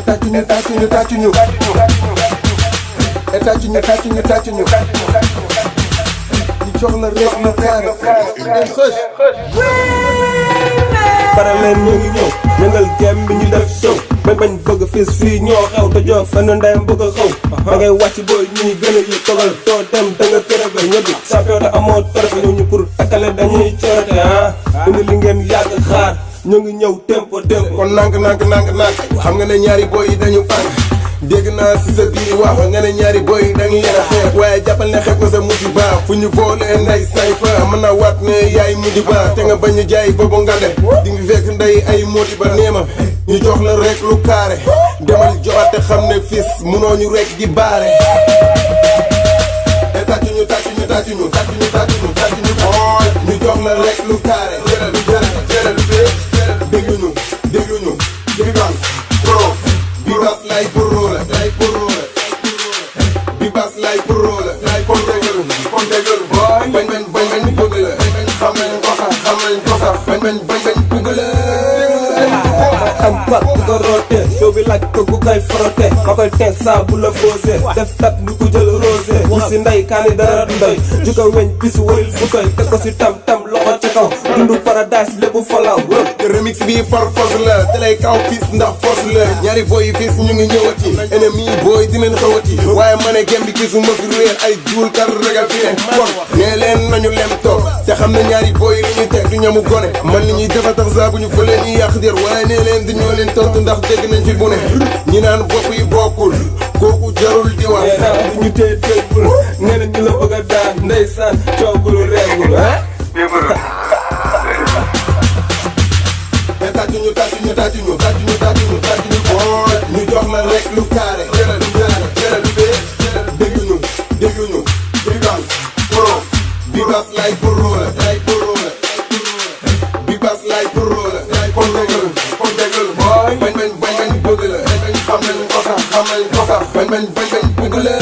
tàccuñu tàccuñu tàccuñu tàccuñu ñu jox la réew lu kaare ngeen xës pare leen ñu ngi ñëw ñëngal gem bi ñu def show bañ bëgg fis fii ñoo xew te jox fenn ndeyam bëgg a xaw da ngay wàcc booy ñuy gën a yi togal doo dem da nga kërëfe ñëbbi champion te amoo trophée ñëw ñu pour takkale dañuy coote indi li ngeen yàgg xaar ñu ngi ñëw tempo kon nank xam nga ne ñaari boy yi dañu pànk dégg naa si sa biir wax nga ne ñaari boy yi dañu leen a xeex waaye jàppal ne xeex ko sa musiba fu ñu boole nday say fa mën naa waat ne yaay mudi ba te nga bañ a jaay boobu ngande di nga fekk nday ay modi ba neema ñu jox la rek lu kaare demal joxate xam ne fis munoo ñu rek di baare te tàccuñu ñu jox la rek lu kaare dégluñu Bibas lay pour roole Bibas lay pour roole kon déglu boy bañ bëgg la xam nañ ko sax bañ bëgg la am bak bu ko roote show bi laaj ko bu koy frotte ma koy teg saa bu la faussé def tat lu ko jël rosé ñi si ndey kaani dara ndoy juga weñ bisu wëril bu koy teg ko si tam loxo ca kaw dundu paradise lépp falaw remix bi force la dalay kaw fis ndax force la ñaari boy yi fis ñu ngi ñëwati ennemi boy dinañ xawati waaye ma ne gem bi gisuma fi réer ay juul kar ragal fi ne kon nee leen nañu lem toog te xam ne ñaari boy yi li ñuy teg du ñamu gone man li ñuy defa tax saa bu ñu fële ñuy yàq der waaye nee leen dañoo leen tontu ndax dégg nañ fi bu ne ñi naan bopp yi bokkul kooku jarul di wax du ñu tee déggul nee na ñu la bëgg a daan ndeysaan coogulu reegul te tàccuñu boy ñu jox la rek lu kaare dégluñu Bibas lay pour roole Bibas lay pour roole kon déglu boy bañ bëgg la xam nañ ko sax bañ bëgg la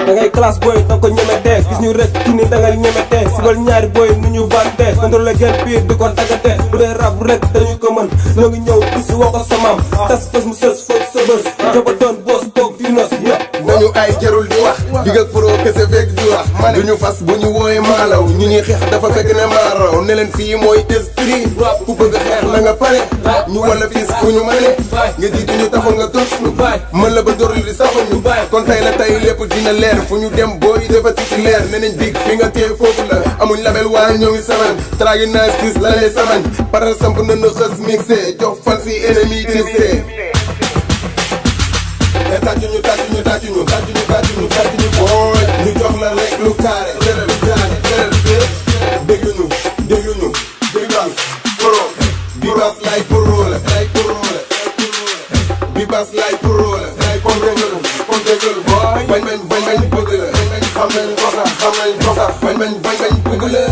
da ngay classe boy da ko ñeme dee gis ñu rek tuni da ngay ñeme dee sigal ñaari boy nu ñu bante contrôle gel biir di ko dagate bu dee rap rek dañu ko mën ñoo ngi ñëw bis woo ko samam tas bés mu sës foog sa bés joba doon boss toog di nos nañu ay jarul di wax digal pro kese fekk di wax du ñu fas bu ñu wooye maalaw ñu ñuy xeex dafa fekk ne maaraw ne leen fii mooy esprit ku bëgg xeex na nga pare ñu wala fis fu ñu mëne nga jiitu ñu taxul nga tos mën la ba dorli di saxul ñu kon tey la tey lépp dina leer fu ñu dem booy dafa titi leer ne nañ big fi nga téye foofu la amuñ label waaye ñoo ngi saman tragi nice fis la lee samañ paral samp na na xës mixé jox fan si ennemi tissé te tàccuñu boy ñu jox la rek lu kaare dégluñu Bibas lay pour roole Bibas lay pour roole kon déglu boy bañ bëgg la xam nañ ko sax bañ bëgg la